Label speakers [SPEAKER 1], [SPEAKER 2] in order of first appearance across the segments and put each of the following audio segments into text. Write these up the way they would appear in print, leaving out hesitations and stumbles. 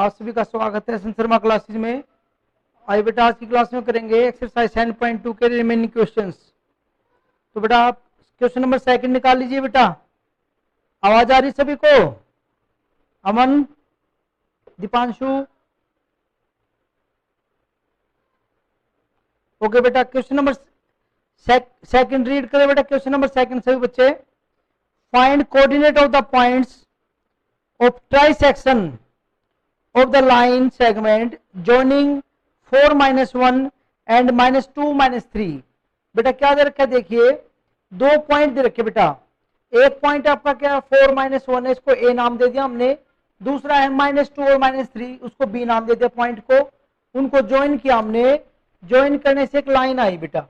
[SPEAKER 1] आप सभी का स्वागत है शर्मा क्लासेज में। आइए बेटा आज की क्लास में करेंगे एक्सरसाइज 10.2 के रिमेनिंग क्वेश्चंस। तो बेटा आप क्वेश्चन नंबर सेकंड निकाल लीजिए। बेटा आवाज आ रही सभी को? अमन, दीपांशु, ओके बेटा। क्वेश्चन नंबर सेकंड रीड करें बेटा। क्वेश्चन नंबर सेकंड सभी बच्चे। Find coordinate of the points of trisection of the line segment joining 4 - 1 and -2 - 3। बेटा क्या दे रखा है? देखिए दो पॉइंट दे रखे बेटा। एक पॉइंट आपका क्या 4 - 1 है, इसको ए नाम दे दिया हमने। दूसरा है -2 और -3, उसको बी नाम दे दिया पॉइंट को। उनको ज्वाइन किया हमने। ज्वाइन करने से एक लाइन आई बेटा।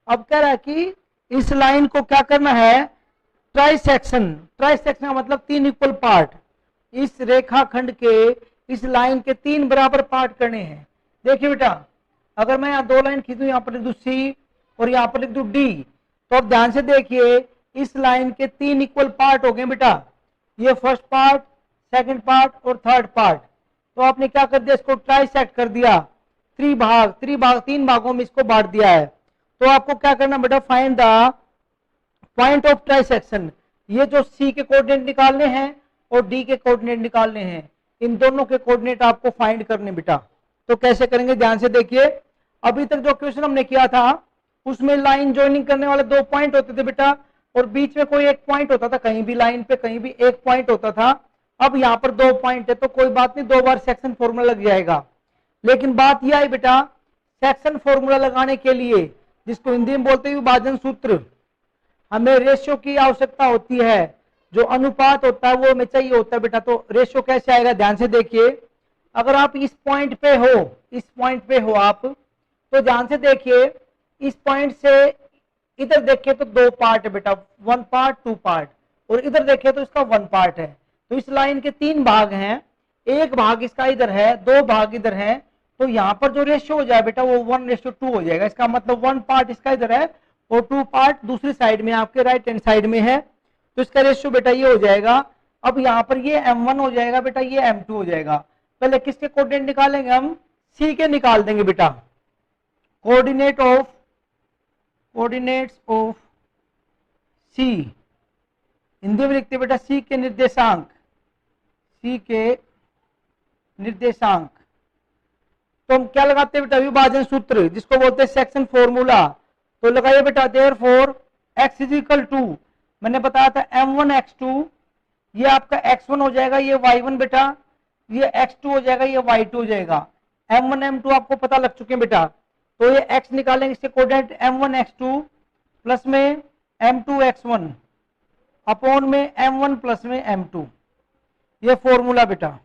[SPEAKER 1] अब कह रहा है कि इस लाइन को क्या करना है? ट्राइसेक्शन। ट्राइसेक्शन का मतलब तीन इक्वल पार्ट। इस रेखाखंड के इस लाइन के तीन बराबर पार्ट करने हैं। देखिए बेटा अगर मैं यहाँ दो लाइन खींचूं, यहाँ पर लिख दूं सी और यहाँ पर लिख दूं डी, तो अब ध्यान से देखिए इस लाइन के तीन इक्वल पार्ट हो गए बेटा। ये फर्स्ट पार्ट, सेकंड पार्ट और थर्ड पार्ट। तो आपने क्या कर दिया? इसको ट्राइसेक्ट कर दिया। तीन भागों में इसको बांट दिया है। तो आपको क्या करना बेटा? Find the point of trisection. ये जो सी के कोऑर्डिनेट निकालने हैं और डी के कोऑर्डिनेट निकालने हैं, इन दोनों के कोऑर्डिनेट आपको फाइंड करने बेटा। तो कैसे करेंगे ध्यान से देखिए। अभी तक जो क्वेश्चन हमने किया था उसमें लाइन ज्वाइनिंग करने वाले दो पॉइंट होते थे बेटा, और बीच में कोई एक पॉइंट होता था, कहीं भी लाइन पे कहीं भी एक पॉइंट होता था। अब यहाँ पर दो पॉइंट है तो कोई बात नहीं, दो बार सेक्शन फॉर्मूला लग जाएगा। लेकिन बात यह है बेटा, सेक्शन फॉर्मूला लगाने के लिए, जिसको हिंदी में बोलते हैं विभाजन सूत्र, हमें रेशियो की आवश्यकता होती है। जो अनुपात होता है वो हमें चाहिए होता है बेटा। तो रेशियो कैसे आएगा ध्यान से देखिए। अगर आप इस पॉइंट पे हो आप, तो ध्यान से देखिए इस पॉइंट से इधर देखिए तो दो पार्ट है बेटा, वन पार्ट टू पार्ट, और इधर देखिए तो इसका वन पार्ट है। तो इस लाइन के तीन भाग हैं, एक भाग इसका इधर है, दो भाग इधर है। तो यहाँ पर जो रेशियो हो जाए बेटा वो 1:2 हो जाएगा। इसका मतलब वन पार्ट इसका इधर है और टू पार्ट दूसरी साइड में आपके राइट हैंड साइड में है। तो इसका रेशियो बेटा ये हो जाएगा। अब यहाँ पर ये m1 हो जाएगा बेटा, ये m2 हो जाएगा। पहले किसके कोऑर्डिनेट निकालेंगे? हम सी के निकाल देंगे बेटा। कोऑर्डिनेट्स ऑफ सी, हिंदी में लिखते बेटा सी के निर्देशांक। तो हम क्या लगाते हैं बेटा? विभाजन सूत्र, जिसको बोलते हैं सेक्शन फॉर्मूला। तो लगाइए बेटा देयरफॉर x = मैंने बताया था m1 x2, ये आपका x1 हो जाएगा, ये y1 बेटा, ये x2 हो जाएगा, ये y2 हो जाएगा। m1 m2 आपको पता लग चुके हैं बेटा। तो ये x निकालेंगे, इससे कोऑर्डिनेट m1 x2 प्लस में m2 x1 अपॉन में m1 प्लस में m2, ये फॉर्मूला बेटा।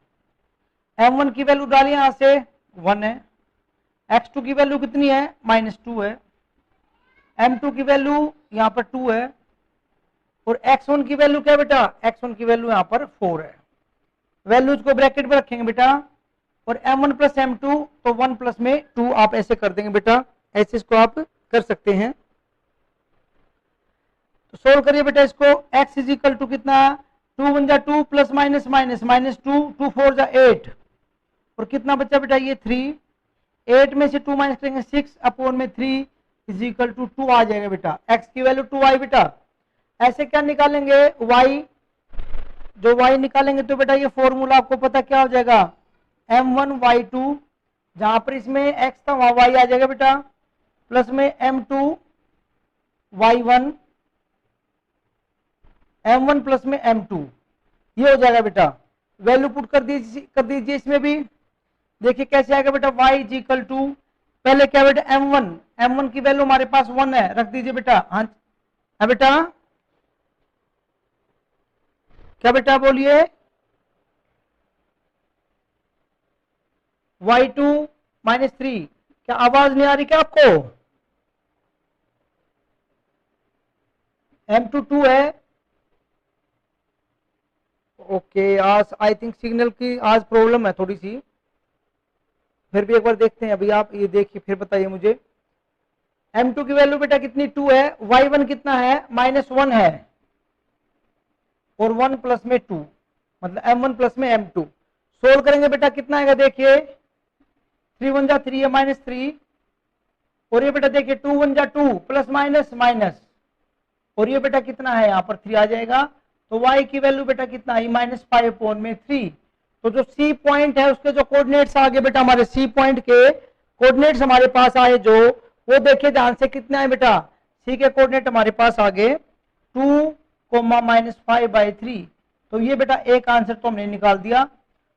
[SPEAKER 1] m1 की वैल्यू डालिए यहां से 1 है, x2 की वैल्यू कितनी है? -2 है, m2 की वैल्यू यहाँ पर 2 है, और x1 की वैल्यू क्या है बेटा? x1 की वैल्यू यहाँ पर 4 है। वैल्यूज को ब्रैकेट में रखेंगे बेटा, और m1 + m2 तो 1 + में 2 आप ऐसे कर देंगे बेटा। ऐसे इसको आप कर सकते हैं। तो सोल्व करिए बेटा इसको। x = कितना? 2 × 2 + -2 2 4 = 8, और कितना बचा बेटा? ये 3। 8 में से 2 माइनस करेंगे 6 अपॉन में 3 = 2 आ जाएगा बेटा। x की वैल्यू 2 आई बेटा। ऐसे क्या निकालेंगे? y, जो y निकालेंगे तो बेटा ये फॉर्मूला आपको पता क्या हो जाएगा? m1 y2, जहां पर इसमें x था वहां y आ जाएगा बेटा, प्लस में m2 y1, m1 प्लस में m2, ये हो जाएगा बेटा। वैल्यू पुट कर दीजिए इसमें भी। देखिए कैसे आएगा बेटा? y = पहले क्या बेटा? m1 की वैल्यू हमारे पास 1 है, रख दीजिए बेटा। हाँ बेटा, क्या बेटा बोलिए? y2 - 3, क्या आवाज नहीं आ रही क्या आपको? m2 2 है। ओके, आज आई थिंक सिग्नल की आज प्रॉब्लम है थोड़ी सी, फिर भी एक बार देखते हैं। अभी आप ये देखिए फिर बताइए मुझे। m2 की वैल्यू बेटा कितनी? 2 है। y1 कितना है? -1 है, और 1 + में 2, मतलब m1 प्लस में m2। सोल्व करेंगे बेटा कितना आएगा, देखिए 3 1 जा 3 है -3, और ये बेटा देखिए 2 1 जा 2 प्लस माइनस माइनस, और ये बेटा कितना है यहाँ पर 3 आ जाएगा। तो y की वैल्यू बेटा कितना आई -5/3। तो जो सी पॉइंट है उसके जो कोऑर्डिनेट्स आगे बेटा, हमारे सी पॉइंट के कोऑर्डिनेट्स हमारे पास आए जो, वो देखिए ध्यान से कितने आए बेटा, सी के कोऑर्डिनेट हमारे पास आगे 2, -5/3। तो ये बेटा एक आंसर तो हमने निकाल दिया।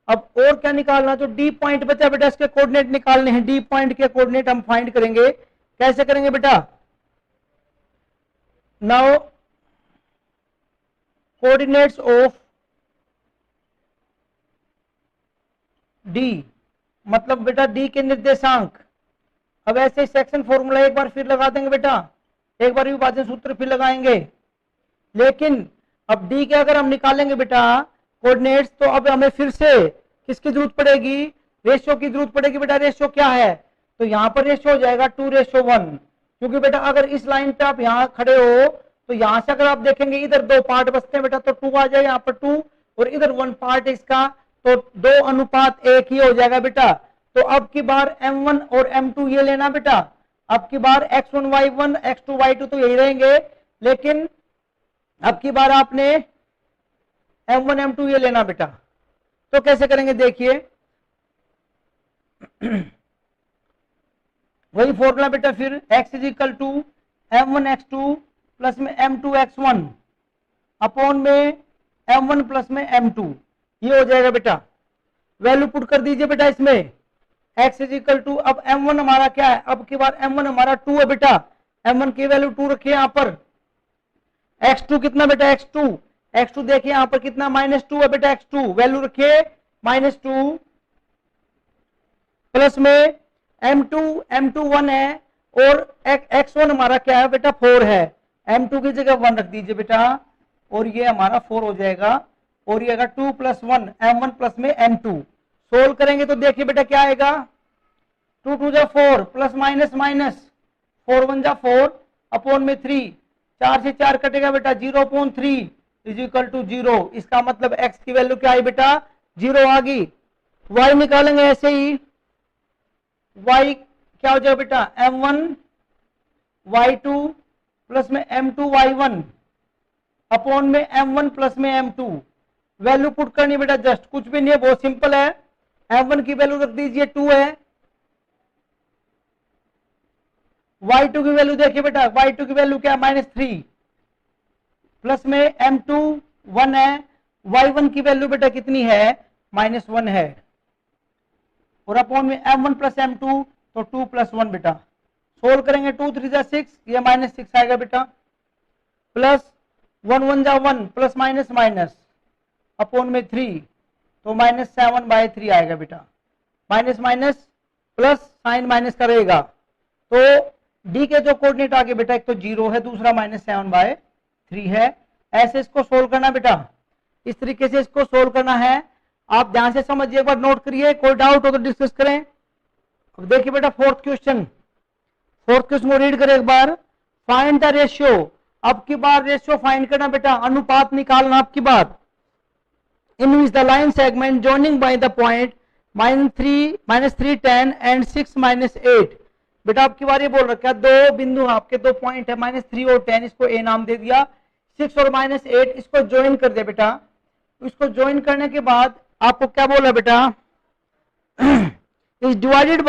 [SPEAKER 1] अब और क्या निकालना, जो डी पॉइंट बचा बेटा इसके कोऑर्डिनेट निकालने हैं, डी पॉइंट के कोऑर्डिनेट हम फाइंड करेंगे। कैसे करेंगे बेटा, नाउ कोऑर्डिनेट्स ऑफ डी, मतलब बेटा डी के निर्देशांक। अब ऐसे सेक्शन फॉर्मूला एक बार फिर लगा देंगे बेटा, एक बार विभाजन सूत्र फिर लगाएंगे, लेकिन अब डी के अगर हम निकालेंगे बेटा कोऑर्डिनेट्स, तो अब हमें फिर से किसकी जरूरत पड़ेगी, रेशियो की जरूरत पड़ेगी बेटा। रेशियो क्या है, तो यहाँ पर रेशियो हो जाएगा 2:1, क्योंकि बेटा अगर इस लाइन पे आप यहाँ खड़े हो तो यहाँ से अगर आप देखेंगे इधर 2 पार्ट बचते हैं बेटा, तो 2 आ जाएगा यहाँ पर 2, और इधर 1 पार्ट इसका, तो 2:1 ही हो जाएगा बेटा। तो अब की बार m1 और m2 ये लेना बेटा, अब की बार x1 y1 x2 y2 तो यही रहेंगे, लेकिन अब की बार आपने m1 m2 ये लेना बेटा। तो कैसे करेंगे देखिए, वही फॉर्मूला बेटा फिर x = m1 x2 प्लस में m2 x1 अपॉन में m1 प्लस में m2, ये हो जाएगा बेटा। वैल्यू पुट कर दीजिए बेटा इसमें, x = अब m1 हमारा क्या है, अब की बार m1 हमारा 2 है बेटा, m1 की वैल्यू 2 रखिए यहाँ पर। x2 कितना बेटा, x2 देखिए यहाँ पर कितना -2 है बेटा, x2 वैल्यू रखिए -2, प्लस में m2 1 है, और x1 हमारा क्या है बेटा 4 है, m2 की जगह 1 रख दीजिए बेटा, और ये हमारा 4 हो जाएगा, और ये आएगा 2 + 1 m1 प्लस में m2। सोल्व करेंगे तो देखिए बेटा क्या आएगा, 2 2 जा 4 प्लस माइनस माइनस 4 1 जा 4 अपॉन में 3, 4 से 4 कटेगा बेटा 0/3 = 0। इसका मतलब x की वैल्यू क्या आई बेटा, 0 आ गई। y निकालेंगे ऐसे ही, y क्या हो जाएगा बेटा, m1 y2 प्लस में m2 y1 अपॉन में m1 प्लस में m2। वैल्यू पुट करनी बेटा, जस्ट कुछ भी नहीं है, बहुत सिंपल है। m1 की वैल्यू रख दीजिए 2 है, y2 की वैल्यू देखिए बेटा, y2 की वैल्यू क्या है -3, प्लस में m2 1 है, y1 की वैल्यू बेटा कितनी है -1 है, और अपॉन में m1 प्लस m2 तो 2 + 1 बेटा। सोल्व करेंगे 2 3 जा 6, ये -6 आएगा बेटा, प्लस 1 1 जा 1 प्लस माइनस माइनस अपॉन में 3 तो -7/3 आएगा बेटा। Minus minus plus sign minus करेगा, तो डी के जो कोऑर्डिनेट आगे बेटा, एक तो 0 है, दूसरा -7/3 है। ऐसे इसको सोल्व करना बेटा, इस तरीके से इसको सोल्व करना है। आप ध्यान से समझिए, एक बार नोट करिए, कोई डाउट हो तो डिस्कस करें। अब देखिए बेटा फोर्थ क्वेश्चन को रीड करें एक बार। फाइंड द रेशियो, अब की बार रेशियो फाइंड करना बेटा, अनुपात निकालना अब की बार। In which the line segment joining by the point -3 10 and 6 -8। बेटा अब की बार ये बोल रखा है, दो बिंदु आपके, दो पॉइंट है -3 और 10, इसको ए नाम दे दिया, 6 और -8 इसको ज्वाइन कर दे बेटा। इसको ज्वाइन करने के बाद आपको क्या बोला बेटा, इज डिवाइडेड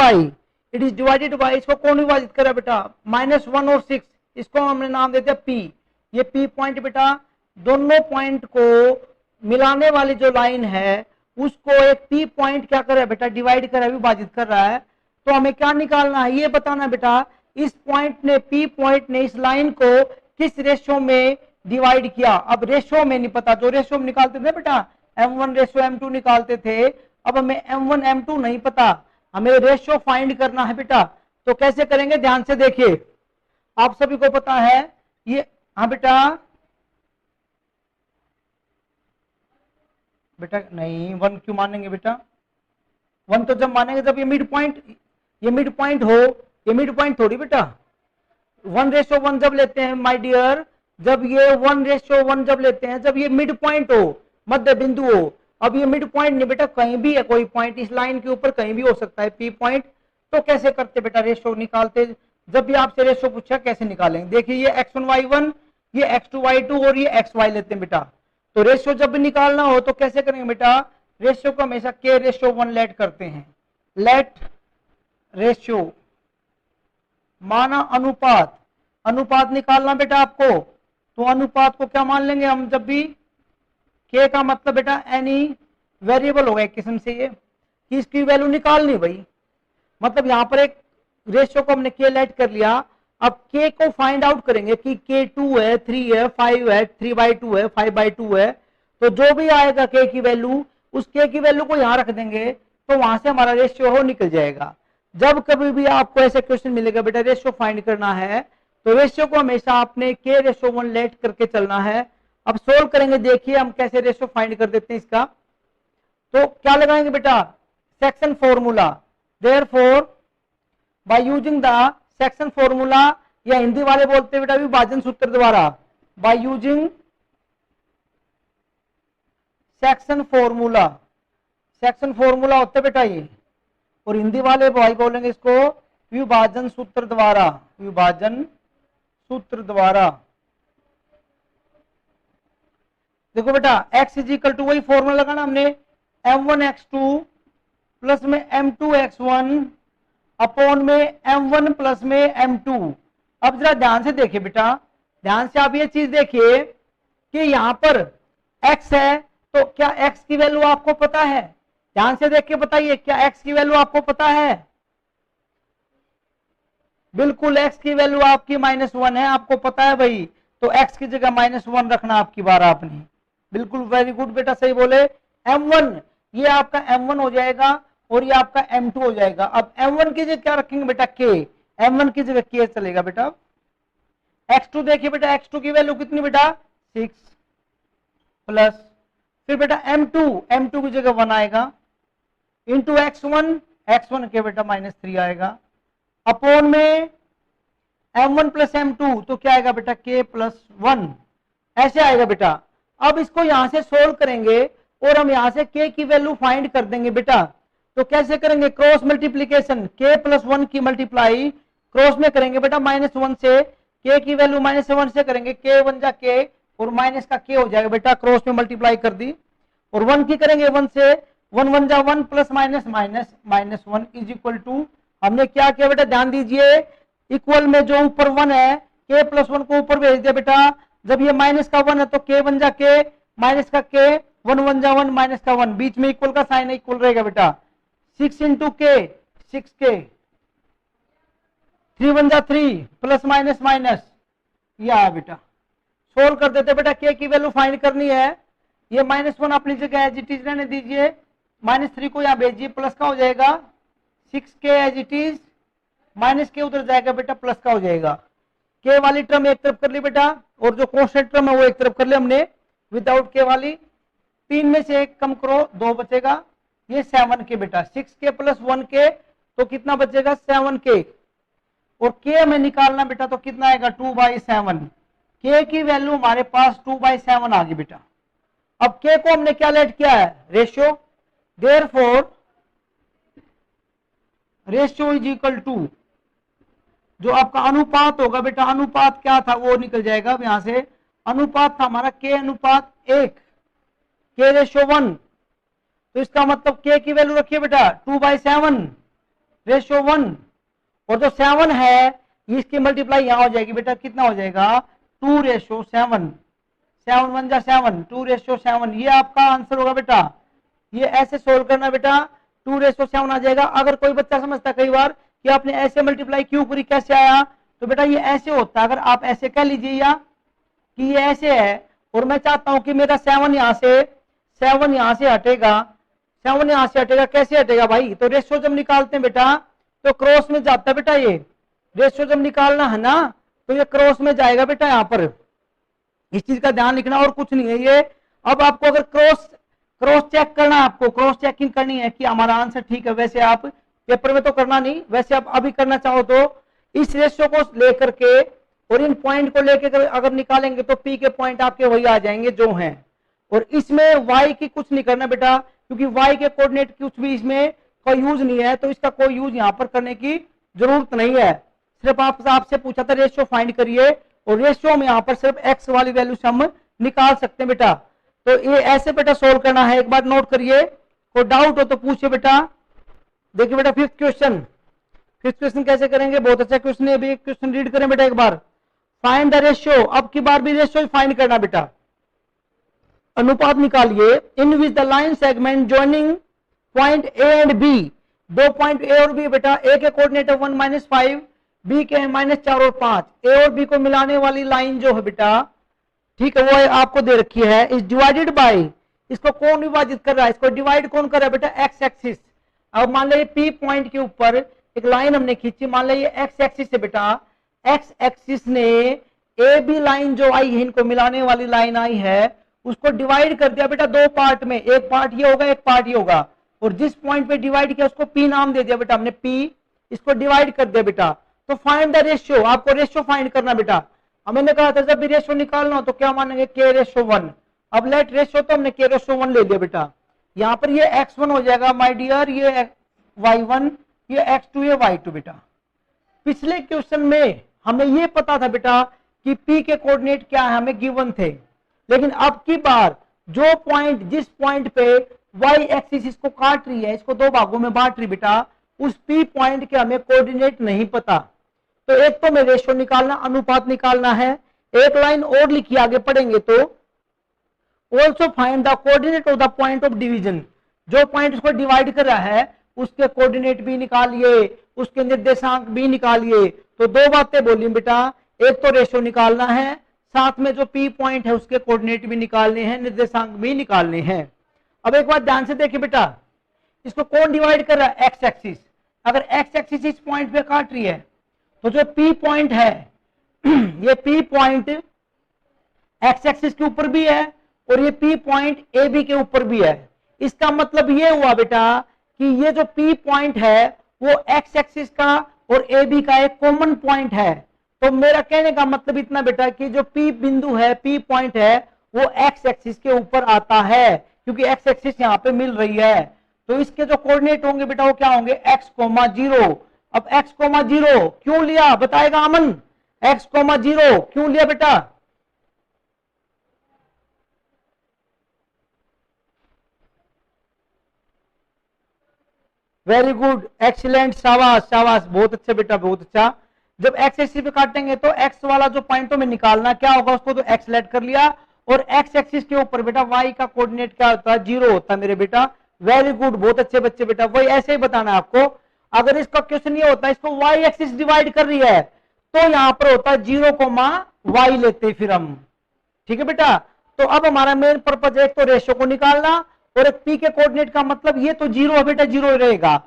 [SPEAKER 1] बाय, इसको कौन विभाजित करा बेटा, -1 और 6, इसको हमने नाम दे दिया P। ये P पॉइंट बेटा दोनों पॉइंट को मिलाने वाली जो लाइन है उसको एक P पॉइंट क्या कर रहा है बेटा, डिवाइड कर रहा है, विभाजित कर रहा है। तो हमें क्या निकालना है, ये बताना बेटा, इस पॉइंट ने, P पॉइंट ने इस लाइन को किस रेशियो में डिवाइड किया। अब रेशियो में नहीं पता, जो रेशियो में निकालते थे बेटा m1:m2 निकालते थे, अब हमें m1 m2 नहीं पता, हमें रेशियो फाइंड करना है बेटा। तो कैसे करेंगे, ध्यान से देखिए, आप सभी को पता है ये, हाँ बेटा नहीं 1 क्यों मानेंगे बेटा, 1 तो जब मानेंगे जब ये मिड पॉइंट हो, ये मिड पॉइंट थोड़ी बेटा। 1:1 जब लेते हैं माय डियर, जब ये 1:1 जब लेते हैं, जब ये मिड पॉइंट हो, मध्य बिंदु हो, अब ये मिड पॉइंट नहीं बेटा, कहीं भी है कोई पॉइंट इस लाइन के ऊपर कहीं भी हो सकता है पी पॉइंट। तो कैसे करते बेटा, रेशियो निकालते, जब भी आपसे रेशियो पूछा कैसे निकालेंगे। देखिए ये x1 y1, ये x2 y2 और ये xy लेते हैं बेटा। तो रेशियो जब भी निकालना हो तो कैसे करेंगे बेटा, रेशियो को हमेशा k रेशियो 1 लेट करते हैं। लेट रेशियो माना अनुपात, अनुपात निकालना बेटा आपको, तो अनुपात को क्या मान लेंगे हम, जब भी k का मतलब बेटा एनी वेरिएबल होगा एक किस्म से, ये कि इसकी वैल्यू निकालनी भाई। मतलब यहां पर एक रेशियो को हमने k लेट कर लिया, अब k को फाइंड आउट करेंगे कि k 2 है, 3 है, 5 है, 3/2 है, 5/2 है। तो जो भी आएगा k की वैल्यू, उस k की वैल्यू को यहां रख देंगे, तो वहां से हमारा रेशियो हो निकल जाएगा। जब कभी भी आपको ऐसे क्वेश्चन मिलेगा बेटा रेशियो फाइंड करना है, तो रेशियो को हमेशा आपने k रेशियो 1 लेट करके चलना है। अब सोल्व करेंगे, देखिए हम कैसे रेशियो फाइंड कर देते हैं इसका। तो क्या लगाएंगे बेटा, section formula. Therefore by using the section formula, या हिंदी वाले बोलते हैं बेटा विभाजन सूत्र द्वारा, by using section formula. Section formula होता है बेटा ये, और हिंदी वाले भाई बोलेंगे इसको विभाजन सूत्र द्वारा, विभाजन सूत्र द्वारा। देखो बेटा x इज इक्वल टू, वही फॉर्मूला लगाना हमने, m1x2 प्लस में m2x1 अपॉन में m1 प्लस में m2। अब जरा ध्यान से देखिए बेटा, ध्यान से आप ये चीज देखिए कि यहां पर x है, तो क्या x की वैल्यू आपको पता है, ध्यान से देख के बताइए, क्या x की वैल्यू आपको पता है। बिल्कुल x की वैल्यू आपकी -1 है, आपको पता है भाई, तो x की जगह -1 रखना आपकी बार आपने। बिल्कुल वेरी गुड बेटा, सही बोले। m1 ये आपका m1 हो जाएगा और ये आपका m2 हो जाएगा। अब m1 की जगह क्या रखेंगे बेटा, k, m1 की जगह k चलेगा बेटा। x2 देखिए बेटा, x2 की वैल्यू कितनी बेटा 6 प्लस, फिर बेटा m2 की जगह 1 आएगा, इंटू x1 के बेटा -3 आएगा, अपॉन में m1 प्लस m2, तो क्या आएगा बेटा k प्लस 1, ऐसे आएगा बेटा। अब इसको यहां से सोल्व करेंगे और हम यहां से k की वैल्यू फाइंड कर देंगे बेटा। तो कैसे करेंगे, क्रॉस मल्टीप्लीकेशन, k प्लस 1 की मल्टीप्लाई क्रॉस में करेंगे बेटा -1 से, k की वैल्यू -1 से करेंगे, k 1 जा k और माइनस का k हो जाएगा बेटा, क्रॉस में मल्टीप्लाई कर दी, और 1 की करेंगे 1 से, 1 1 जा 1 plus minus -1 is equal to, हमने क्या किया बेटा ध्यान दीजिए, इक्वल में जो ऊपर 1 है k प्लस 1 को ऊपर भेज दिया बेटा। जब ये माइनस का 1 है तो k 1 जा k, माइनस का k, 1 1 जा 1, माइनस का 1, बीच में इक्वल का साइन है, इक्वल रहेगा बेटा। 6 इंटू k 6k, 3 1 जा 3 प्लस माइनस ये आया बेटा। सोल्व कर देते बेटा, k की वैल्यू फाइंड करनी है, ये -1 अपनी जगह एज इट इज रहने दीजिए, -3 को यहाँ भेजिए, प्लस का हो जाएगा 6k as it is, minus के उधर जाएगा बेटा, प्लस का हो जाएगा। k वाली टर्म एक तरफ कर ली बेटा, और जो कांस्टेंट टर्म है वो एक तरफ कर लिया हमने विदाउट k वाली। 3 में से 1 कम करो, 2 बचेगा, ये 7k बेटा, 6k प्लस 1k तो कितना बचेगा 7k, और k हमें निकालना बेटा, तो कितना आएगा 2/7। k की वैल्यू हमारे पास 2/7 आ गई बेटा। अब k को हमने क्या लेट किया है, ratio, therefore ratio is equal to, जो आपका अनुपात होगा बेटा, अनुपात क्या था वो निकल जाएगा। अब यहां से अनुपात था हमारा k अनुपात 1, k रेशियो 1, तो इसका मतलब k की वैल्यू रखिए बेटा 2/7 रेशियो 1, और जो 7 है इसकी मल्टीप्लाई यहां हो जाएगी बेटा, कितना हो जाएगा 2/7, 7 1 जा 7, 2/7, ये आपका आंसर होगा बेटा। ये ऐसे सोल्व करना बेटा, 2/7 आ जाएगा। अगर कोई बच्चा समझता कई बार कि आपने ऐसे मल्टीप्लाई क्यों करी, कैसे आया, तो बेटा ये ऐसे होता है। अगर आप ऐसे कह लीजिए या कि ये ऐसे है और मैं चाहता हूं कि मेरा 7 यहां से हटेगा, 7 यहां से हटेगा, कैसे हटेगा भाई, तो रेशियो जब निकालते हैं बेटा तो क्रॉस में जाता है बेटा, ये रेशियो जब निकालना है ना तो ये क्रॉस में जाएगा बेटा, यहां पर इस चीज का ध्यान रखना, और कुछ नहीं है ये। अब आपको अगर क्रॉस चेक करना है, आपको क्रॉस चेकिंग करनी है कि हमारा आंसर ठीक है, वैसे आप पेपर में तो करना नहीं, वैसे आप अभी करना चाहो तो इस रेशियो को लेकर के और इन पॉइंट को लेकर अगर निकालेंगे तो पी के पॉइंट आपके वही आ जाएंगे जो हैं, और इसमें y की कुछ नहीं करना बेटा, क्योंकि y के कोऑर्डिनेट कुछ भी इसमें कोई यूज नहीं है, तो इसका कोई यूज यहाँ पर करने की जरूरत नहीं है। सिर्फ आपसे पूछा था रेशियो फाइंड करिए, और रेशियो में यहाँ पर सिर्फ x वाली वैल्यू से हम निकाल सकते हैं बेटा। तो ये ऐसे बेटा सोल्व करना है, एक बार नोट करिए, कोई डाउट हो तो पूछिए बेटा। देखिए बेटा फिफ्थ क्वेश्चन कैसे करेंगे, बहुत अच्छा क्वेश्चन है। अभी क्वेश्चन रीड करें बेटा एक बार। फाइंड द रेशियो, अब की बार भी रेशियो फाइंड करना बेटा, अनुपात निकालिए। In which the line segment joining point A and B, दो पॉइंट ए और बी बेटा, ए के कोऑर्डिनेट है 1 - 5, बी के -4 और 5, ए और बी को मिलाने वाली लाइन जो है बेटा, ठीक है, वो आपको दे रखी है। इज डिवाइडेड बाय, इसको कौन विभाजित कर रहा है, इसको डिवाइड कौन कर रहा है बेटा, एक्स एक्सिस। अब मान लीजिए पी पॉइंट के ऊपर एक लाइन हमने खींची, मान लीजिए एक्स एक्सिस से बेटा, एक्स एक्सिस ने ए बी लाइन जो आई है, इनको मिलाने वाली लाइन आई है, उसको डिवाइड कर दिया बेटा दो पार्ट में, एक पार्ट ये होगा एक पार्ट ये होगा, और जिस पॉइंट पे डिवाइड किया उसको पी नाम दे दिया बेटा हमने, पी, इसको डिवाइड कर दिया बेटा। तो फाइंड द रेशियो, आपको रेशियो फाइंड करना बेटा। हमने कहा था जब भी रेशियो निकालना हो तो क्या मानेंगे, k/1। अब लेट रेशियो तो हमने k/1 ले लिया बेटा, यहाँ पर ये x1 हो जाएगा माय डियर, ये y1, ये x2, ये y2 बेटा। पिछले क्वेश्चन में हमें ये पता था बेटा कि p के कोऑर्डिनेट क्या है, हमें गिवन थे, लेकिन अब की बार जो पॉइंट, जिस पॉइंट पे y एक्सिस इसको काट रही है, इसको दो भागों में बांट रही बेटा, उस p पॉइंट के हमें कोऑर्डिनेट नहीं पता। तो एक तो हमें रेशियो निकालना, अनुपात निकालना है। एक लाइन और लिखी आगे पढ़ेंगे तो, also find the coordinate of the point of division, जो पॉइंट इसको डिवाइड कर रहा है उसके कोऑर्डिनेट भी निकालिए, उसके निर्देशांक भी निकालिए। तो दो बातें बोली बेटा, एक तो रेशियो निकालना है, साथ में जो पी पॉइंट है उसके कोऑर्डिनेट भी निकालने हैं, निर्देशांक भी निकालने हैं। अब एक बात ध्यान से देखिए बेटा, इसको कौन डिवाइड कर रहा है, एक्स एक्सिस। अगर एक्स एक्सिस इस पॉइंट पे काट रही है, तो जो पी पॉइंट है ये पी पॉइंट एक्स एक्सिस के ऊपर भी है और ये पी पॉइंट ए बी के ऊपर भी है। इसका मतलब ये हुआ बेटा कि ये जो पी पॉइंट है वो एक्स एक्सिस का और ए बी का एक कॉमन पॉइंट है। तो मेरा कहने का मतलब इतना बेटा कि जो पी बिंदु है, पी पॉइंट है, वो एक्स एक्सिस के ऊपर आता है, क्योंकि एक्स एक्सिस यहाँ पे मिल रही है। तो इसके जो कोऑर्डिनेट होंगे बेटा वो क्या होंगे, x,0। अब x,0 क्यों लिया बताएगा अमन, x,0 क्यों लिया बेटा, वेरी गुड, एक्सीलेंट, शाबाश शाबाश, बहुत अच्छा बेटा बहुत अच्छा। जब एक्स एक्सिस पे काटेंगे तो एक्स वाला जो पॉइंट में निकालना क्या होगा, उसको तो एक्स लेट कर लिया, और एक्स एक्सिस के ऊपर बेटा वाई का कोऑर्डिनेट क्या होता है, 0 होता है मेरे बेटा। वेरी गुड, बहुत अच्छे बच्चे बेटा, वही ऐसे ही बताना है आपको। अगर इसका क्वेश्चन ये होता है इसको वाई एक्सिस डिवाइड कर रही है, तो यहां पर होता है 0,y लेते फिर हम, ठीक है बेटा। तो अब हमारा मेन पर्पज है एक तो रेशियो को निकालना, और एक पी के कोऑर्डिनेट का मतलब ये तो 0 है बेटा, 0 रहेगा।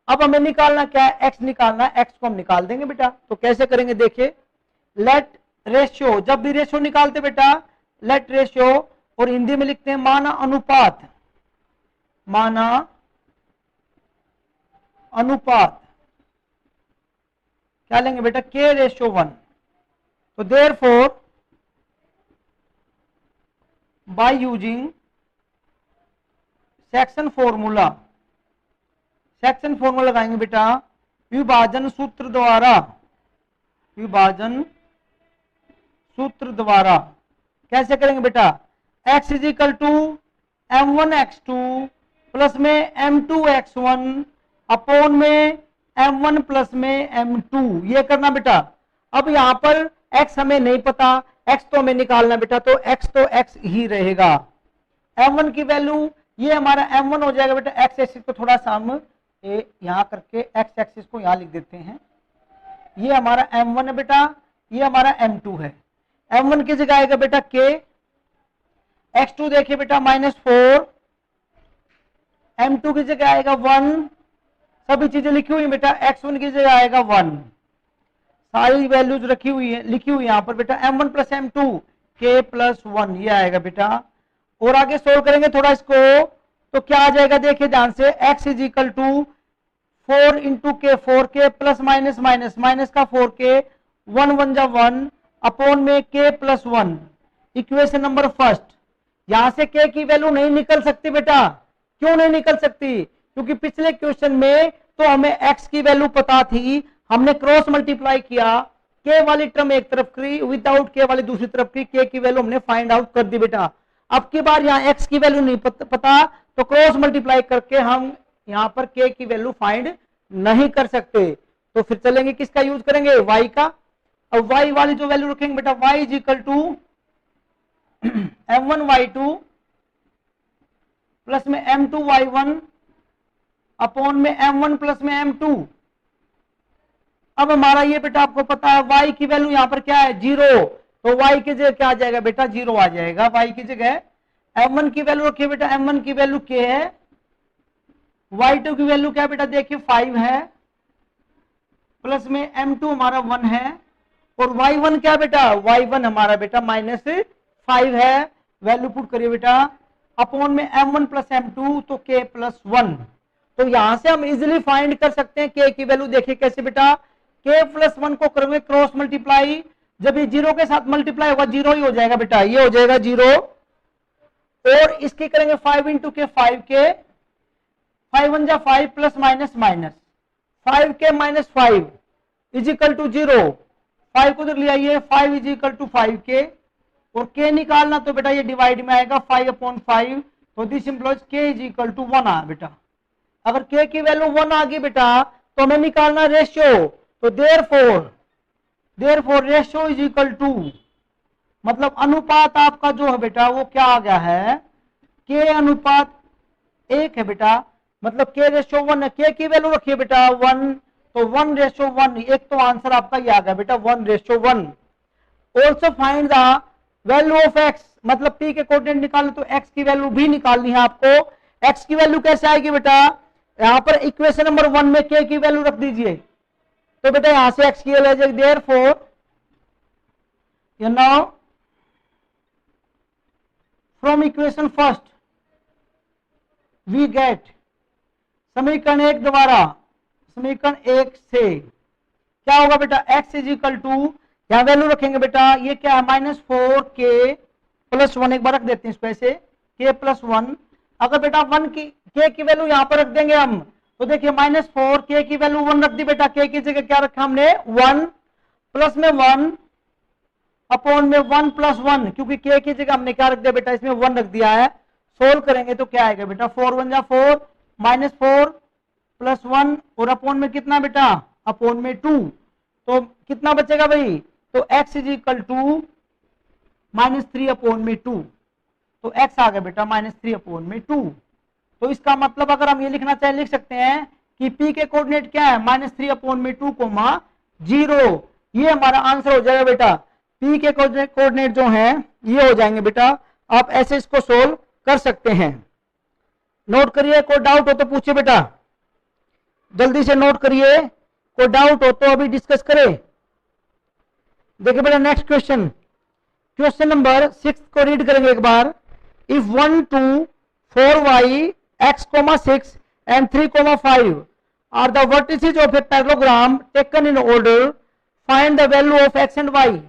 [SPEAKER 1] अब हमें निकालना क्या है, एक्स निकालना है, एक्स को हम निकाल देंगे बेटा। तो कैसे करेंगे देखिए, लेट रेशियो, जब भी रेशियो निकालते बेटा लेट रेशियो, और हिंदी में लिखते हैं माना अनुपात, माना अनुपात क्या लेंगे बेटा, k/1। तो therefore by using section formula, section formula लगाएंगे बेटा विभाजन सूत्र द्वारा, विभाजन सूत्र द्वारा। कैसे करेंगे बेटा, x = m1x2 प्लस में m2x1 अपॉन में m1 प्लस में m2, ये करना बेटा। अब यहां पर x हमें नहीं पता, x तो हमें निकालना बेटा, तो x तो x ही रहेगा। m1 की वैल्यू ये हमारा m1 हो जाएगा बेटा, x एक्सिस को थोड़ा सा हम यहां करके x एक्सिस को यहां लिख देते हैं, ये हमारा m1 है बेटा, ये हमारा m2 है। m1 की जगह आएगा बेटा k, x2 देखिए बेटा -4, m2 की जगह आएगा 1, सभी चीजें लिखी हुई है बेटा, x1 की जगह आएगा 1, सारी वैल्यूज रखी हुई है, लिखी हुई यहां पर बेटा, m1 + m2 k+1 ये आएगा बेटा। और आगे सोल्व करेंगे थोड़ा इसको, तो क्या आ जाएगा देखिए ध्यान से, x = 4 × k, 4k plus minus minus minus का 4k, 1 × 1 = 1 अपॉन में k+1, इक्वेशन नंबर फर्स्ट। यहां से k की वैल्यू नहीं निकल सकती बेटा। क्यों नहीं निकल सकती? क्योंकि पिछले क्वेश्चन में तो हमें x की वैल्यू पता थी, हमने क्रॉस मल्टीप्लाई किया, k वाली टर्म एक तरफ की, विदाउट k वाली दूसरी तरफ की, k की वैल्यू हमने फाइंड आउट कर दी बेटा। अब की बार यहाँ x की वैल्यू नहीं पता, तो क्रॉस मल्टीप्लाई करके हम यहाँ पर k की वैल्यू फाइंड नहीं कर सकते। तो फिर चलेंगे किसका यूज करेंगे? y का। अब y वाली जो वैल्यू रखेंगे बेटा, y is equal to m1y2 plus में m2y1 अपॉन में m1 प्लस में m2। अब हमारा ये बेटा आपको पता है y की वैल्यू यहाँ पर क्या है? 0। तो y की जगह क्या आ जाएगा बेटा? 0 आ जाएगा y की जगह। m1 की वैल्यू रखिए बेटा, m1 की वैल्यू k है, y2 की वैल्यू क्या है बेटा? देखिए 5 है, प्लस में m2 हमारा 1 है, और y1 क्या बेटा? y1 हमारा बेटा -5 है। वैल्यू पुट करिए बेटा, अपॉन में m1 प्लस m2, तो k प्लस 1। तो यहां से हम इजिली फाइंड कर सकते हैं k की वैल्यू। देखिए कैसे बेटा? k प्लस 1 को करेंगे क्रॉस मल्टीप्लाई, जब ये 0 के साथ मल्टीप्लाई होगा 0 ही हो जाएगा बेटा, ये हो जाएगा 0। और इसकी करेंगे 5 इंटू के 5k, 5 1 जा 5 plus minus minus 5k minus 5 is equal to 0। 5 को उधर ले आइए, 5 इज इक्वल टू 5k, और k निकालना तो बेटा ये डिवाइड में आएगा 5/5, तो this implies k is equal to 1 आ बेटा। अगर k की वैल्यू 1 आ गई बेटा तो हमें निकालना रेशियो, तो therefore ratio is equal to, मतलब अनुपात आपका जो है बेटा वो क्या आ गया है? k अनुपात 1 है बेटा, मतलब k रेशियो 1 है। k की वैल्यू रखिए बेटा 1, तो 1:1, एक तो आंसर आपका ये आ गया बेटा 1:1। Also find the value of x, मतलब p के कोऑर्डिनेट निकालने तो x की वैल्यू भी निकालनी है आपको। x की वैल्यू कैसे आएगी बेटा? यहां पर इक्वेशन नंबर 1 में k की वैल्यू रख दीजिए, तो बेटा यहां से x की वैल्यू आ जाएगी। Therefore you now from equation first we get, समीकरण 1 द्वारा, समीकरण 1 से क्या होगा बेटा? x इज इक्वल टू, यहां वैल्यू रखेंगे बेटा, ये क्या है? -4k प्लस 1, एक बार रख देते हैं इसको ऐसे, k प्लस 1। अगर बेटा 1 की k की वैल्यू यहां पर रख देंगे हम, तो देखिए -4 k की वैल्यू 1 रख दी बेटा, k की जगह क्या रखा हमने? 1, प्लस में 1 अपॉन में 1 प्लस 1, क्योंकि k की जगह हमने क्या रख दिया बेटा? इसमें 1 रख दिया है। सोल्व करेंगे तो क्या आएगा बेटा? 4 1 जा 4, -4 प्लस 1, और अपॉन में कितना बेटा? अपॉन में 2, तो कितना बचेगा भाई? तो x इज इक्वल टू -3/2, तो x आ गया बेटा -3/2। तो इसका मतलब अगर हम ये लिखना चाहे लिख सकते हैं कि p के कोऑर्डिनेट क्या है? -3/2, 0। ये हमारा आंसर हो जाएगा बेटा। p के कोऑर्डिनेट जो हैं ये हो जाएंगे बेटा। आप ऐसे इसको सोल्व कर सकते हैं। नोट करिए, कोई डाउट हो तो पूछिए बेटा, जल्दी से नोट करिए, कोई डाउट हो तो अभी डिस्कस करें। देखिए बेटा नेक्स्ट क्वेश्चन, क्वेश्चन नंबर 6 को रीड करेंगे एक बार। If 1 2 4y x, 6 and 3, 5 are the vertices of a parallelogram taken in order, find the value of x and y।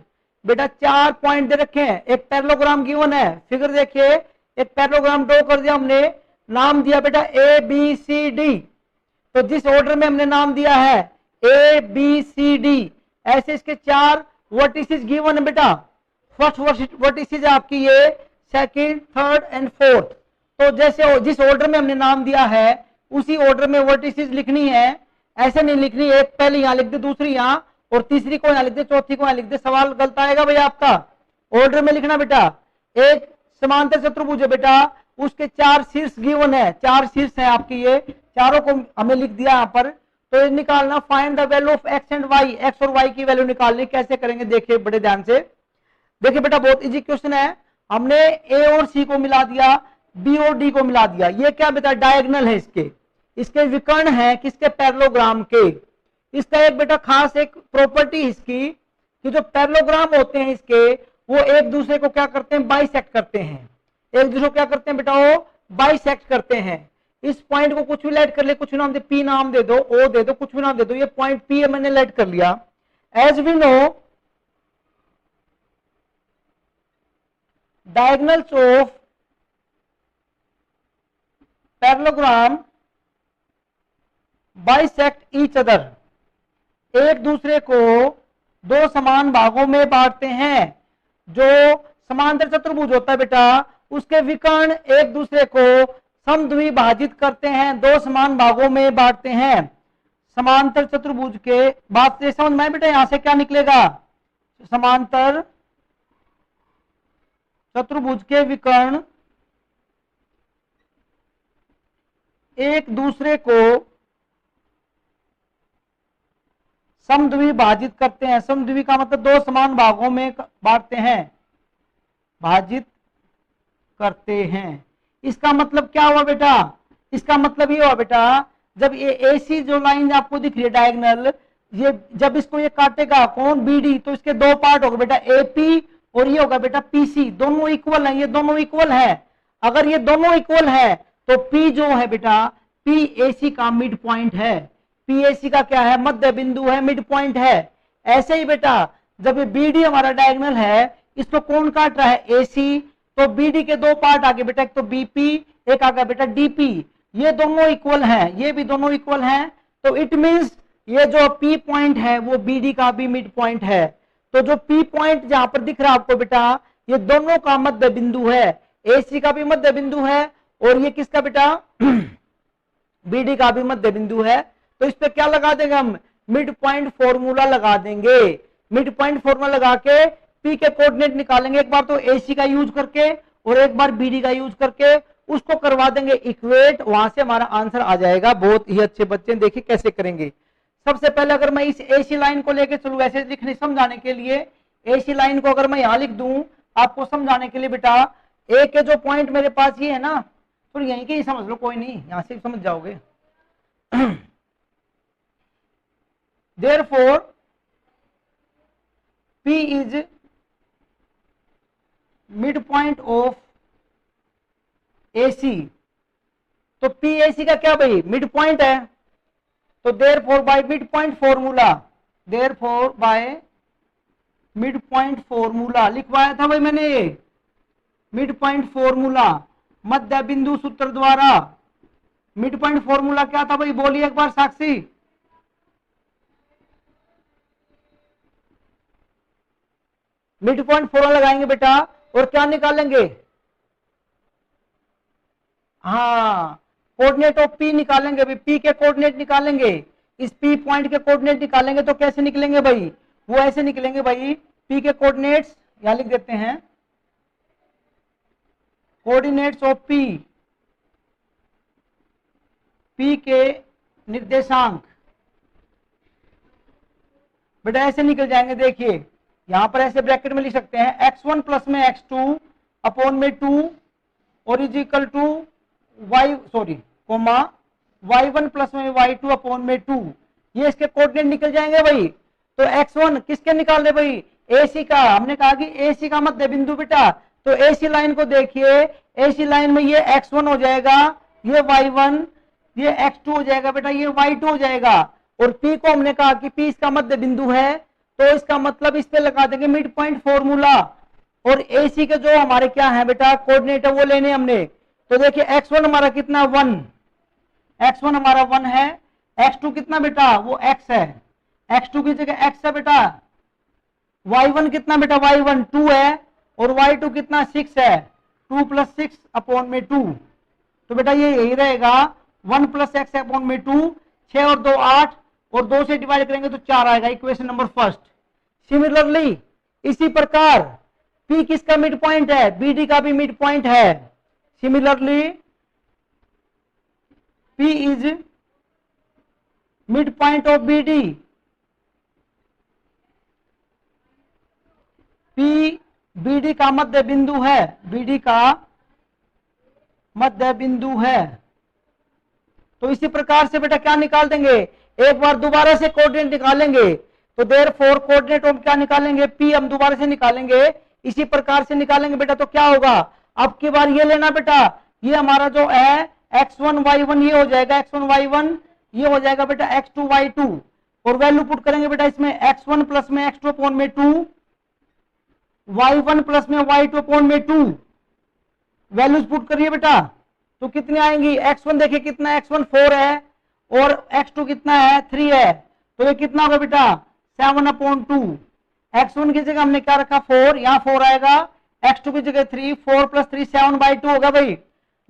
[SPEAKER 1] बेटा 4 पॉइंट दे रखे हैं, एक पैरेललोग्राम गिवन है, फिगर देखिए, एक पैरेललोग्राम ड्रॉ कर दिया हमने, नाम दिया बेटा ए बी सी डी। तो जिस ऑर्डर में हमने नाम दिया है ए बी सी डी, ऐसे इसके 4 वर्टिसेस गिवन है बेटा। फर्स्ट वर्टिसेस आपकी ये, सेकंड, थर्ड एंड फोर्थ। तो जैसे जिस ऑर्डर में हमने नाम दिया है उसी ऑर्डर में वर्टिसेस लिखनी है, ऐसे नहीं लिखनी एक पहले यहां लिख दे, दूसरी यहां, और तीसरी को यहां लिख दे, चौथी को यहां लिख दे, सवाल गलत आएगा भैया आपका। ऑर्डर में लिखना बेटा। एक समांतर चतुर्भुज है बेटा, उसके 4 शीर्ष गिवन है, 4 शीर्ष है आपकी, ये चारों को हमें लिख दिया यहां पर। तो ये निकालना, find the value of x and y, x और वाई की वैल्यू निकालनी। कैसे करेंगे देखिए बड़े ध्यान से। देखिए बेटा बहुत इजी क्वेश्चन है, हमने ए और सी को मिला दिया, बी और डी को मिला दिया। ये क्या बेटा? डायगोनल है इसके विकर्ण है किसके? पैरेललोग्राम के। इसका एक बेटा खास एक प्रॉपर्टी इसकी कि जो पैरेललोग्राम होते हैं इसके, वो एक दूसरे को क्या करते हैं? बाइसेक्ट करते हैं। एक दूसरे को क्या करते हैं बेटा? वो बाइसेक्ट करते हैं। इस पॉइंट को कुछ भी लेट कर ले, कुछ नाम दे, पी नाम दे दो, ओ दे दो, कुछ भी नाम दे दो, ये पॉइंट पी है, मैंने लेट कर लिया। As we know diagonals of parallelogram bisect each other, एक दूसरे को दो समान भागों में बांटते हैं। जो समांतर चतुर्भुज होता है बेटा, उसके विकर्ण एक दूसरे को समद्विभाजित करते हैं, दो समान भागों में बांटते हैं। समांतर चतुर्भुज के बात से समझ में बेटा, यहां से क्या निकलेगा, समांतर चतुर्भुज के विकर्ण एक दूसरे को समद्विभाजित करते हैं। समद्वि का मतलब दो समान भागों में बांटते हैं, भाजित करते हैं। इसका मतलब क्या हुआ बेटा, इसका मतलब ये हुआ बेटा, जब ये AC जो लाइन आपको दिख रही है डायगोनल, ये जब इसको ये काटेगा कौन, BD, तो इसके दो पार्ट होगा बेटा, AP और ये होगा बेटा PC। दोनों इक्वल है, ये दोनों इक्वल है। अगर ये दोनों इक्वल है तो P जो है बेटा, PAC का मिड पॉइंट है। PAC का क्या है, मध्य बिंदु है, मिड पॉइंट है। ऐसे ही बेटा जब ये BD हमारा डायगोनल है, इसको कौन काट रहा है, AC, तो BD के दो पार्ट आगे बेटा, एक तो BP, एक आगे बेटा DP। ये दोनों इक्वल हैं, ये भी दोनों इक्वल हैं, तो इट मींस ये जो P पॉइंट है वो BD का भी मिड पॉइंट है। तो जो P पॉइंट जहां पर दिख रहा है आपको बेटा, ये दोनों का मध्य बिंदु है। AC का भी मध्य बिंदु है और ये किसका बेटा, BD का भी मध्य बिंदु है। तो इस पे क्या लगा देंगे हम, मिड पॉइंट फॉर्मूला लगा देंगे। मिड पॉइंट फॉर्मूला लगा के P के कोऑर्डिनेट निकालेंगे, एक बार तो AC का यूज करके और एक बार BD का यूज करके, उसको करवा देंगे इक्वेट, वहां से हमारा आंसर आ जाएगा। बहुत ही अच्छे बच्चे, देखिए कैसे करेंगे। सबसे पहले अगर मैं इस AC लाइन को लेके चलूं ऐसे लिखने समझाने के लिए, AC लाइन को अगर मैं यहां लिख दूं आपको समझाने के लिए बेटा, A के जो पॉइंट मेरे पास ये है ना, तो यहीं के ही समझ लो, कोई नहीं यहां से समझ जाओगे। Therefore P is midpoint of AC। तो PAC का क्या भाई, मिड पॉइंट है। तो therefore by midpoint formula, therefore by midpoint formula लिखवाया था भाई मैंने, ये मिड पॉइंट फॉर्मूला मध्य बिंदु सूत्र द्वारा। मिड पॉइंट फॉर्मूला क्या था भाई, बोलिए एक बार साक्षी। मिड पॉइंट फॉर्मूला लगाएंगे बेटा और क्या निकालेंगे, हाँ कोऑर्डिनेट ऑफ P निकालेंगे भाई, P के कोऑर्डिनेट निकालेंगे। इस P पॉइंट के कोऑर्डिनेट निकालेंगे तो कैसे निकलेंगे भाई, वो ऐसे निकलेंगे भाई, P के कोऑर्डिनेट्स यहां लिख देते हैं, कोऑर्डिनेट्स ऑफ P के निर्देशांक बेटा ऐसे निकल जाएंगे। देखिए यहां पर ऐसे ब्रैकेट में लिख सकते हैं, x1 प्लस में x2 अपॉन में 2 और is equal two comma y1 plus में y2 अपॉन में 2। ये इसके कोऑर्डिनेट निकल जाएंगे भाई। तो x1 किसके निकाल रहे भाई, AC का। हमने कहा कि AC का मध्य बिंदु बेटा, तो AC लाइन को देखिए, AC लाइन में ये x1 हो जाएगा, ये y1, ये x2 हो जाएगा बेटा, ये y2 हो जाएगा। और P को हमने कहा कि P इसका मध्य बिंदु है, तो इसका मतलब इस पे लगा देंगे मिड पॉइंट फॉर्मूला। और AC के जो हमारे क्या है बेटा कोऑर्डिनेट है वो लेने हमने। तो देखिए x1 हमारा कितना 1, x1 हमारा 1 है, x2 कितना बेटा वो x है, x2 की जगह x है बेटा, y1 कितना बेटा y1 2 है और y2 कितना 6 है, 2 प्लस 6 अपॉन में 2। तो बेटा ये यही रहेगा 1 प्लस x अपॉन में 2, 6 और 2 8 और 2 से डिवाइड करेंगे तो 4 आएगा, इक्वेशन नंबर फर्स्ट। सिमिलरली इसी प्रकार P किसका मिड पॉइंट है, BD का भी मिड पॉइंट है। Similarly P is mid point of BD, P BD का मध्य बिंदु है, BD का मध्य बिंदु है। तो इसी प्रकार से बेटा क्या निकाल देंगे, एक बार दोबारा से कोऑर्डिनेट निकालेंगे। तो देयरफॉर कोऑर्डिनेट हम क्या निकालेंगे, P हम दोबारा से निकालेंगे, इसी प्रकार से निकालेंगे बेटा। तो क्या होगा, अब की बार ये लेना बेटा, ये हमारा जो है x1 y1 ये हो जाएगा, x1 y1 ये हो जाएगा बेटा x2 y2। और वैल्यू पुट करेंगे बेटा इसमें, x1 प्लस में x2 अपॉन में 2, y1 प्लस में y2 अपॉन में 2। वैल्यूज पुट करिए बेटा, तो कितनी आएंगी, x1 देखिए कितना, x1 4 है और x2 कितना है 3 है, तो ये कितना होगा बेटा 7/2। x1 की जगह हमने क्या रखा 4, यहाँ 4 आएगा, x2 की जगह 3, 4 + 3 7/2 होगा भाई।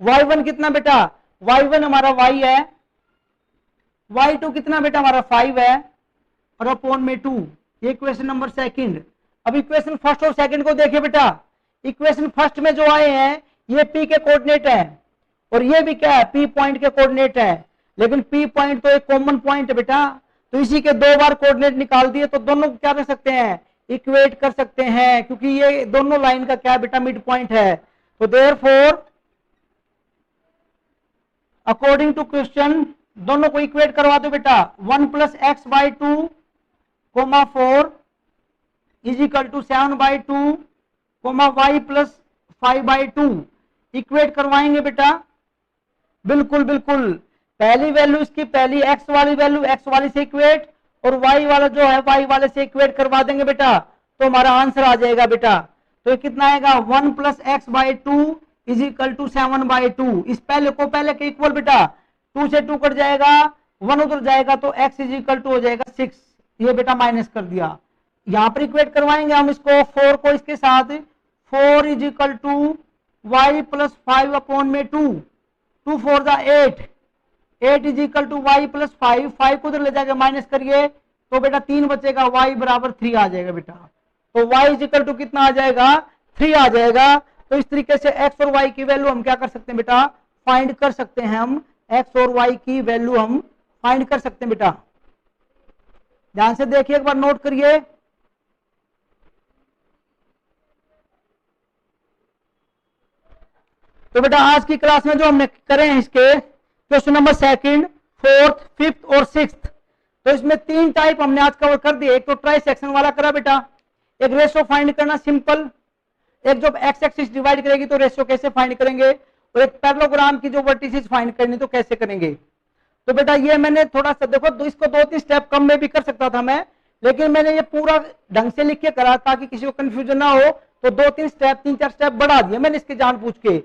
[SPEAKER 1] y1 कितना बेटा, y1 हमारा y है, y2 कितना बेटा हमारा 5 है और अपॉन में 2। ये इक्वेशन नंबर सेकंड। अब इक्वेशन फर्स्ट और सेकंड को देखिए बेटा, इक्वेशन फर्स्ट में जो आए हैं ये p के कोऑर्डिनेट है और ये भी क्या है p पॉइंट के कोऑर्डिनेट है, लेकिन p पॉइंट तो एक कॉमन पॉइंट है बेटा, तो इसी के 2 बार कोऑर्डिनेट निकाल दिए तो दोनों को क्या कर सकते हैं, इक्वेट कर सकते हैं, क्योंकि ये दोनों लाइन का क्या बेटा मिड पॉइंट है। तो देयरफॉर अकॉर्डिंग टू क्वेश्चन दोनों को इक्वेट करवा दो बेटा, 1 + x/2, 4 = 7/2, y + 5/2 इक्वेट करवाएंगे बेटा। बिल्कुल बिल्कुल, पहली वैल्यू इसकी, पहली x वाली वैल्यू x वाली से इक्वेट और y वाला जो है y वाले से इक्वेट करवा देंगे बेटा, तो हमारा आंसर आ जाएगा बेटा। तो ये कितना आएगा 1 + x/2 = 7/2। इस पहले को पहले के इक्वल बेटा, 2 से 2 कट जाएगा, 1 उधर जाएगा तो x = हो जाएगा 6, ये बेटा माइनस कर दिया। यहाँ पर इक्वेट करवाएंगे हम इसको 4 को इसके साथ, 4 = y + 5/2, 2 4 8, 8 = y + 5, 5 को उधर ले जाके माइनस करिए तो बेटा 3 बचेगा, y = 3 आ जाएगा बेटा। तो y = कितना आ जाएगा 3 आ जाएगा। तो इस तरीके से x और y की वैल्यू हम क्या कर सकते हैं बेटा, फाइंड कर सकते हैं, हम x और y की वैल्यू हम फाइंड कर सकते हैं बेटा। ध्यान से देखिए, एक बार नोट करिए। तो बेटा आज की क्लास में जो हमने करे हैं इसके question number second, fourth, fifth और सिक्स्थ, तो इसमें 3 टाइप हमने आज कवर कर दिए। एक तो ट्राई सेक्शन वाला करा बेटा, एक रेशो फाइंड करना सिंपल, एक जब एक्स एक्सिस डिवाइड करेगी तो रेशो कैसे फाइंड करेंगे, और एक पैरेललोग्राम की जो वर्टिसेस फाइंड करनी तो कैसे करेंगे। तो बेटा ये मैंने थोड़ा सा देखो, तो इसको 2-3 स्टेप कम में भी कर सकता था मैं, लेकिन मैंने ये पूरा ढंग से लिख के करा ताकि किसी को कंफ्यूजन ना हो, तो 2-3 स्टेप 3-4 स्टेप बढ़ा दिए मैंने इसके जान पूछ के,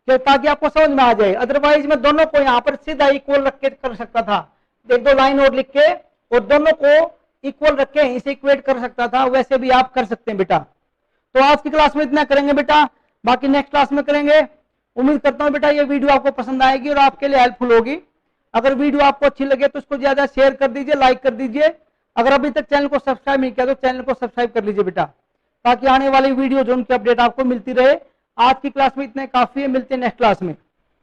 [SPEAKER 1] ताकि आपको समझ में आ जाए। अदरवाइज मैं दोनों को यहाँ पर सीधा इक्वल रख के कर सकता था, 1-2 लाइन और लिख के और दोनों को इक्वल रख के इसे इक्वेट कर सकता था, वैसे भी आप कर सकते हैं बेटा। तो आज की क्लास में इतना करेंगे बेटा, बाकी नेक्स्ट क्लास में करेंगे। उम्मीद करता हूं बेटा ये वीडियो आपको पसंद आएगी और आपके लिए हेल्पफुल होगी। अगर वीडियो आपको अच्छी लगे तो इसको ज्यादा शेयर कर दीजिए, लाइक कर दीजिए। अगर अभी तक चैनल को सब्सक्राइब नहीं किया तो चैनल को सब्सक्राइब कर लीजिए बेटा, ताकि आने वाली वीडियो जो उनकी अपडेट आपको मिलती रहे। आज की क्लास में इतने काफी है, मिलते हैं नेक्स्ट क्लास में।